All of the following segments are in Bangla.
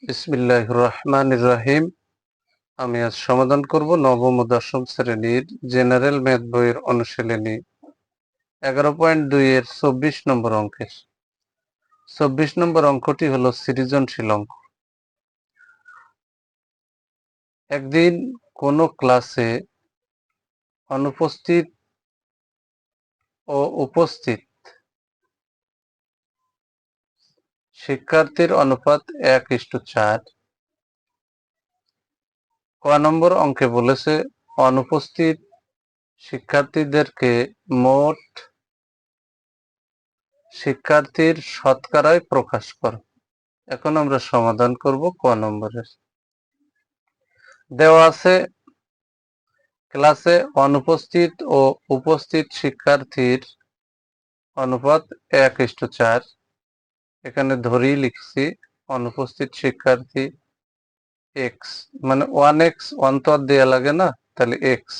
বিসমিল্লাহির রহমানির রহিম। আমি আজ সমাধান করব নবম ও দশম শ্রেণীর জেনারেল ম্যাথ বইয়ের অনুশীলনী 11.2 এর 24 নম্বর অঙ্কের 24 নম্বর অঙ্কটি হলো সৃজনশীল অঙ্ক। একদিন কোনো ক্লাসে অনুপস্থিত ও উপস্থিত শিক্ষার্থীর অনুপাত 1:4। ক নম্বর অঙ্কে বলেছে অনুপস্থিত শিক্ষার্থীদেরকে মোট শিক্ষার্থীর শতকরায় প্রকাশ করো। এখন আমরা সমাধান করব ক নম্বরের। দেওয়া আছে ক্লাসে অনুপস্থিত ও উপস্থিত শিক্ষার্থীর অনুপাত 1:4। এখানে ধরেই লিখছি অনুপস্থিত শিক্ষার্থী এক্স, মানে 1x, 1 তো আর দেয়া লাগে না, তাহলে এক্স।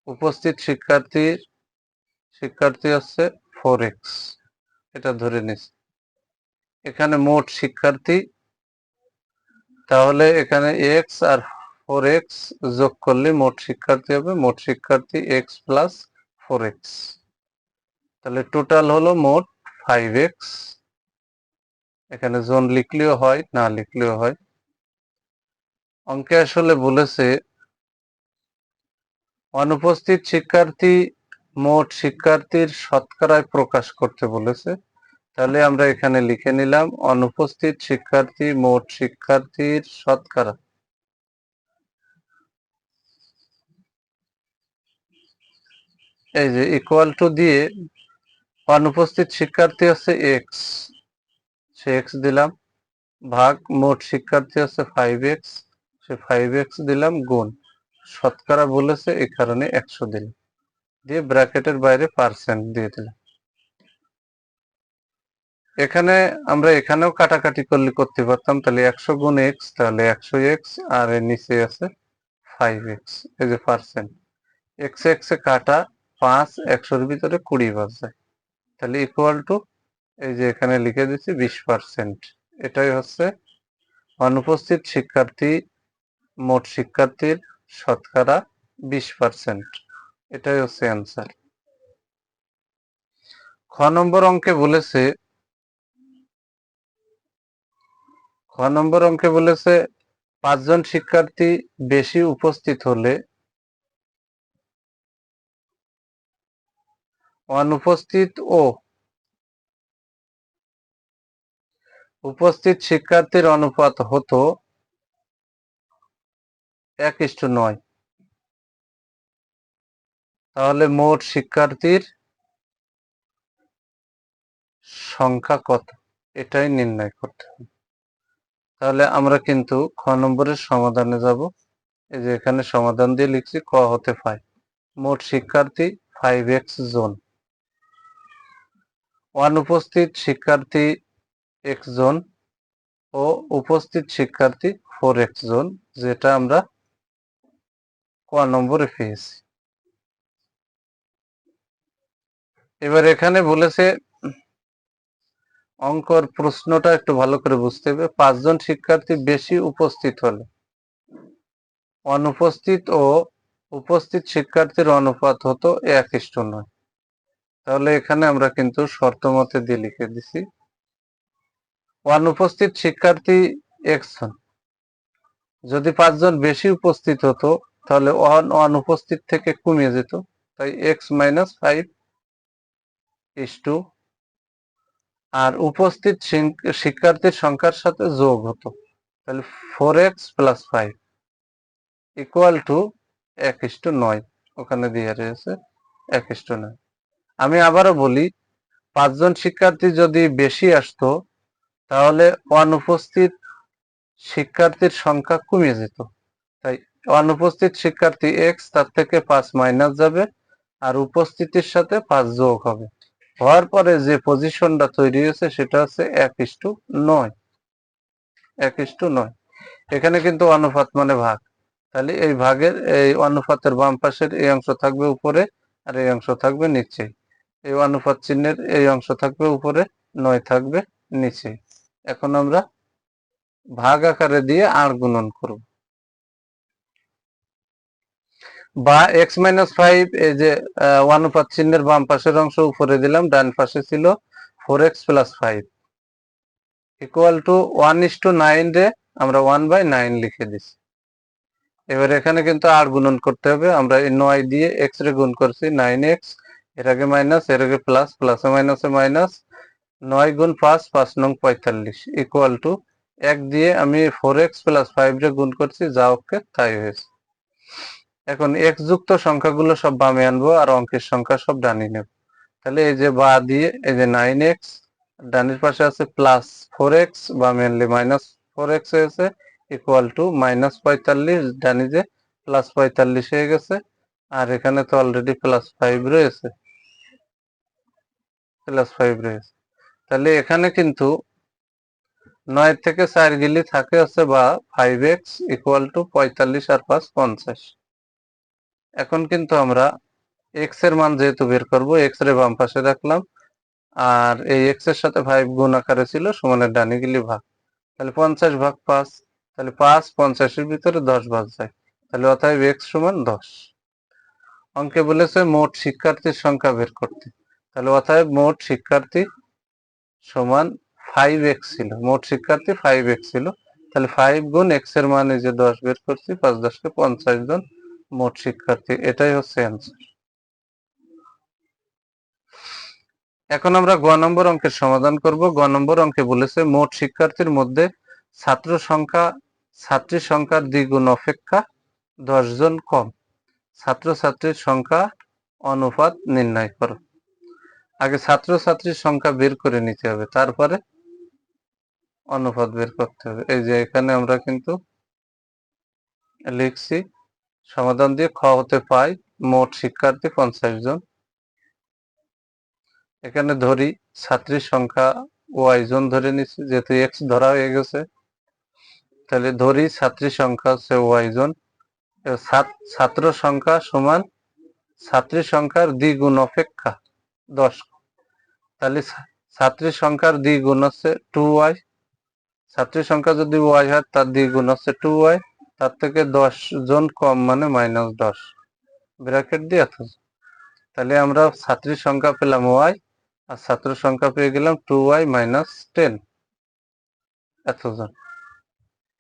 উপস্থিত শিক্ষার্থী হচ্ছে 4x, এটা ধরে নিচ্ছি। এখানে মোট শিক্ষার্থী, তাহলে এখানে এক্স আর 4x যোগ করলে মোট শিক্ষার্থী হবে, মোট শিক্ষার্থী x প্লাস 4x, তাহলে টোটাল হলো মোট 5x। এখানে জোন লিখলেও হয়, না লিখলেও হয়। অঙ্কে আসলে বলেছে অনুপস্থিত শিক্ষার্থী মোট শিক্ষার্থীর শতকরায় প্রকাশ করতে বলেছে, তাহলে আমরা এখানে লিখে নিলাম অনুপস্থিত শিক্ষার্থী মোট শিক্ষার্থীর শতকরা। এই যে ইকুয়াল টু দিয়ে অনুপস্থিত শিক্ষার্থী হচ্ছে এক্স, সে এক্স দিলাম, ভাগ মোট শিক্ষার্থী হচ্ছে 5x, সে 5x দিলাম, গুণ শতকরা বলেছে এই কারণে 100 দিলাম, দিয়ে ব্র্যাকেটের বাইরে পার্সেন্ট দিয়ে দিলাম। এখানে আমরা এখানেও কাটাকাটি করলে করতে পারতাম, তাহলে 100 গুণ x, তাহলে 100x, আর এর নিচে আছে 5x, এই যে পার্সেন্ট, x এ কাটা 5, 100-র ভিতরে 20 বাদ যায়, তাহলে ইকুয়াল টু এই যে এখানে লিখে দিচ্ছি 20%। এটাই হচ্ছে অনুপস্থিত শিক্ষার্থী মোট শিক্ষার্থীর শতকরা 20%, এটাই হচ্ছে অ্যান্সার। খ নম্বর অঙ্কে বলেছে 5 জন শিক্ষার্থী বেশি উপস্থিত হলে অনুপস্থিত ও উপস্থিত শিক্ষার্থীর অনুপাত হতো 1:9, তাহলে মোট শিক্ষার্থীর সংখ্যা কত, এটাই নির্ণয় করতে হবে। তাহলে আমরা কিন্তু খ নম্বরের সমাধানে যাব। এই যে এখানে সমাধান দিয়ে লিখছি ক হতে 5, মোট শিক্ষার্থী 5x জন, অনুপস্থিত শিক্ষার্থী x জন ও উপস্থিত শিক্ষার্থী 4x জন, যেটা আমরা ক নম্বরে পেয়েছি। এবার এখানে বলেছে অঙ্কর প্রশ্নটা একটু ভালো করে বুঝতে হবে। 5 জন শিক্ষার্থী বেশি উপস্থিত হলে অনুপস্থিত ও উপস্থিত শিক্ষার্থীর অনুপাত হতো 1:9, তাহলে এখানে আমরা কিন্তু শর্ত মতে দিয়ে লিখে দিছি অনুপস্থিত শিক্ষার্থী x জন, যদি 5 জন বেশি উপস্থিত হতো তাহলে অনুপস্থিত থেকে কমিয়ে যেত, তাই x - 5 আর উপস্থিত শিক্ষার্থীর সংখ্যার সাথে যোগ হতো, তাহলে 4x + 5 ইকুয়াল টু 1:9, ওখানে দিয়ে রয়েছে 1:9। আমি আবারও বলি, 5 জন শিক্ষার্থী যদি বেশি আসতো তাহলে অনুপস্থিত শিক্ষার্থীর সংখ্যা কমে যেত, তাই অনুপস্থিত শিক্ষার্থী x, তার থেকে 5 মাইনাস যাবে, আর উপস্থিতির সাথে 5 যোগ হবে, হওয়ার পরে যে পজিশনটা তৈরি হয়েছে সেটা হচ্ছে 1:9, 1:9। এখানে কিন্তু অনুপাত মানে ভাগ, তাহলে এই ভাগের এই অনুপাতের বাম পাশের এই অংশ থাকবে উপরে আর এই অংশ থাকবে নিচে, এই অনুপাত চিহ্নের এই অংশ থাকবে উপরে, 9 থাকবে নিচে। এখন আমরা ভাগ আকারে দিয়ে আর গুণন করব, বা এক্স মাইনাস ফাইভ, এই যে অনুপাত চিহ্নের বাম পাশের অংশ উপরে দিলাম, ডান পাশে ছিল 4x প্লাস 5 ইকুয়াল টু 1:9 রে আমরা 1/9 লিখে দিছি। এবার এখানে কিন্তু আর গুণন করতে হবে, আমরা এই 9 দিয়ে এক্স রে গুণ করছি 9x, এর আগে মাইনাস এর আগে প্লাস, প্লাসে মাইনাসে মাইনাস, 9 গুণ 5 5 নং 45 ইকুয়াল টু 1 দিয়ে আমি 4x প্লাস 5 রে গুণ করছি, যা ওকে তাই হয়েছে। এখন x যুক্ত সংখ্যাগুলো সব বামে আনবো আর অঙ্কের সংখ্যা সব ডানে নেব। তাহলে এই যে বা দিয়ে এই যে 9x, ডানের পাশে আছে প্লাস 4x, বামে আনলে মাইনাস 4x হয়েছে ইকুয়াল টু -45, ডানে যে প্লাস 45 হয়ে গেছে, আর এখানে তো অলরেডি প্লাস 5 রয়েছে, তাহলে এখানে কিন্তু 9 থেকে 4 গেলে থাকে হচ্ছে বা 5x ইকুয়াল টু 45 আর 5 50। এখন কিন্তু আমরা x এর মান যেহেতু বের করব, x এর বাম পাশে রাখলাম, আর এই x এর সাথে 5 গুণ আকারে ছিল, সমানের ডানে গেলে ভাগ, তাহলে 50 ভাগ 5, তাহলে 5 50 এর ভিতরে 10 ভাগ যায়, তাহলে অতএব x সমান 10। অঙ্কে বলেছে মোট শিক্ষার্থীর সংখ্যা বের করতে, তাহলে অতএব মোট শিক্ষার্থী সমান 5x ছিল, মোট শিক্ষার্থী 5x ছিল, তাহলে 5 গুণ x এর মান এই যে 10 বের করছি, 5 10 কে 50 জন মোট শিক্ষার্থী, এটাই হচ্ছে অ্যান্সার। এখন আমরা গ নম্বর অঙ্কের সমাধান করব। গ নম্বর অঙ্কে বলেছে মোট শিক্ষার্থীর মধ্যে ছাত্রীর সংখ্যার দ্বিগুণ অপেক্ষা 10 জন কম, ছাত্রছাত্রীর সংখ্যা অনুপাত নির্ণয় করো। আগে ছাত্রছাত্রীর সংখ্যা বের করে নিতে হবে, তারপরে অনুপাত বের করতে হবে। এই যে এখানে আমরা কিন্তু লিখছি সমাধান দিয়ে, খ হতে পাই মোট শিক্ষার্থী 50 জন। এখানে ধরি ছাত্রীর সংখ্যা ওয়াই জন ধরে নিচ্ছি, যেহেতু এক্স ধরা হয়ে গেছে, তাহলে ধরি ছাত্রীর সংখ্যা হচ্ছে ওয়াই জন। ছাত্র সংখ্যা সমান ছাত্রীর সংখ্যার দ্বিগুণ অপেক্ষা 10, তাহলে ছাত্রীর সংখ্যার দ্বিগুণ হচ্ছে 2y, ছাত্রীর সংখ্যা যদি ওয়াই হয় তার দ্বিগুণ হচ্ছে 2y, তার থেকে 10 জন কম মানে -10 ব্র্যাকেট দিয়ে এত। তাহলে আমরা ছাত্রীর সংখ্যা পেলাম ওয়াই, আর ছাত্র সংখ্যা পেয়ে গেলাম 2y - 10 এতজন।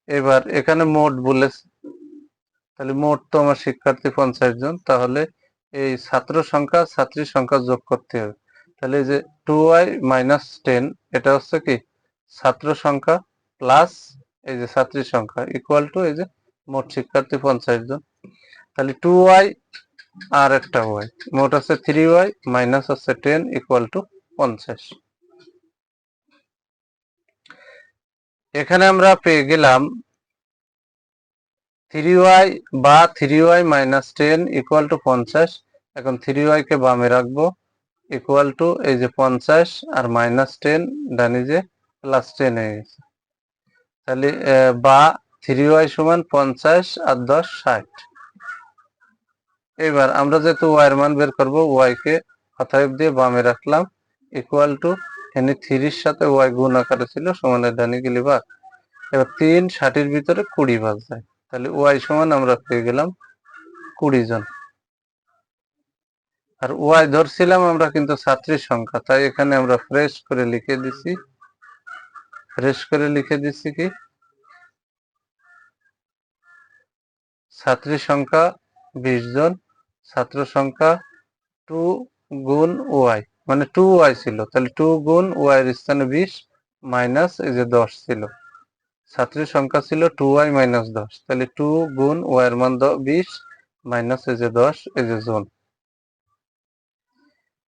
এবার এখানে মোট বলেছে, তাহলে মোট তো আমার শিক্ষার্থী 50 জন, তাহলে এই ছাত্র সংখ্যা ছাত্রীর সংখ্যা যোগ করতে হবে। তাহলে এই যে 2y - 10 এটা হচ্ছে কি ছাত্র সংখ্যা প্লাস এই যে ছাত্রীর সংখ্যা ইকুয়াল টু এই যে মোট শিক্ষার্থী 50 জন। তাহলে 2y আর একটা y, মোট আছে 3y মাইনাস হচ্ছে 10 ইকুয়াল টু 50। এখানে আমরা পেয়ে গেলাম 3y বা 3y - 10 ইকুয়াল টু 50। এখন 3y কে বামে রাখবো ইকুয়াল টু এই যে 50 আর -10 ডানে যে +10 হয়ে গেছে, তাহলে বা 3y সমান 50 আর 10 60। এবার আমরা যেহেতু y এর মান বের করবো, y কে অতএব দিয়ে বামে রাখলাম ইকুয়াল টু এখানে 3 এর সাথে y গুণ আকারে ছিল, সমানের ডানে গেলে ভাগ। এবার 3 60 এর ভিতরে 20 ভাগ যায়, তাহলে y সমান আমরা পেয়ে গেলাম 20 জন। আর ওয়াই ধরছিলাম আমরা কিন্তু ছাত্রীর সংখ্যা, তাই এখানে আমরা ফ্রেশ করে লিখে দিছি কি ছাত্রীর সংখ্যা 20 জন, ছাত্র সংখ্যা 2 গুণ ওয়াই, মানে 2y ছিল, তাহলে 2 গুণ ওয়াই এর স্থানে 20 মাইনাস এই যে 10 ছিল, ছাত্রীর সংখ্যা ছিল 2y - 10, তাহলে 2 গুণ ওয়াই এর মান 20 মাইনাস এই যে 10 এই যে জন।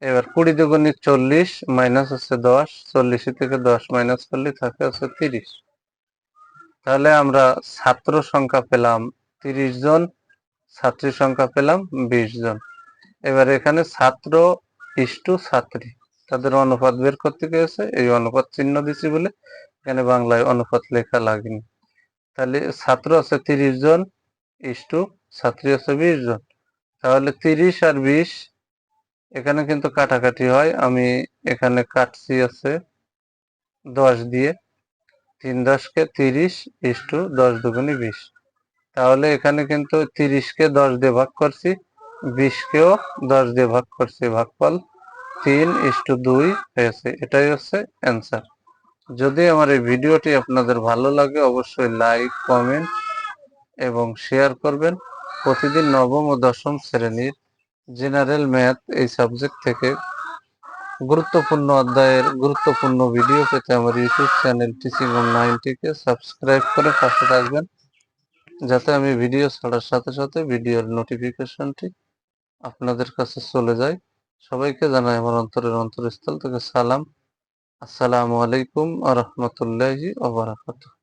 এবার 20 দুগুণে 40 মাইনাস হচ্ছে 10, 40 থেকে 10 মাইনাস করলে থাকে হচ্ছে 30। তাহলে আমরা ছাত্র সংখ্যা পেলাম 30 জন, ছাত্রীর সংখ্যা পেলাম 20 জন। এবার এখানে ছাত্র ইস্টু ছাত্রী, তাদের অনুপাত বের করতে গিয়েছে, এই অনুপাত চিহ্ন দিছি বলে এখানে বাংলায় অনুপাত লেখা লাগেনি। তাহলে ছাত্র আছে 30 জন ইস্টু ছাত্রী আছে 20 জন, তাহলে 30 আর 20 এখানে কিন্তু কাটাকাটি হয়, আমি এখানে কাটছি আছে 10 দিয়ে, 3×10 = 30 10 দুগুণে 20। তাহলে এখানে কিন্তু 30-কে 10 দিয়ে ভাগ করছি, 20-কেও 10 দিয়ে ভাগ করছি, ভাগফল 3:2 হয়েছে। এটাই হচ্ছে অ্যান্সার। যদি আমার এই ভিডিওটি আপনাদের ভালো লাগে অবশ্যই লাইক, কমেন্ট এবং শেয়ার করবেন। প্রতিদিন নবম ও দশম শ্রেণীর জেনারেল ম্যাথ এই সাবজেক্ট থেকে গুরুত্বপূর্ণ অধ্যায়ের গুরুত্বপূর্ণ ভিডিও পেতে আমার ইউটিউব চ্যানেল টিচিং অন 90-কে সাবস্ক্রাইব করে পাশে থাকবেন, যাতে আমি ভিডিও ছাড়ার সাথে সাথে ভিডিওর নোটিফিকেশনটি আপনাদের কাছে চলে যায়। সবাইকে জানাই আমার অন্তরের অন্তরস্থল থেকে সালাম। আসসালামু আলাইকুম ওয়া রাহমাতুল্লাহি ওয়া বারাকাতুহু।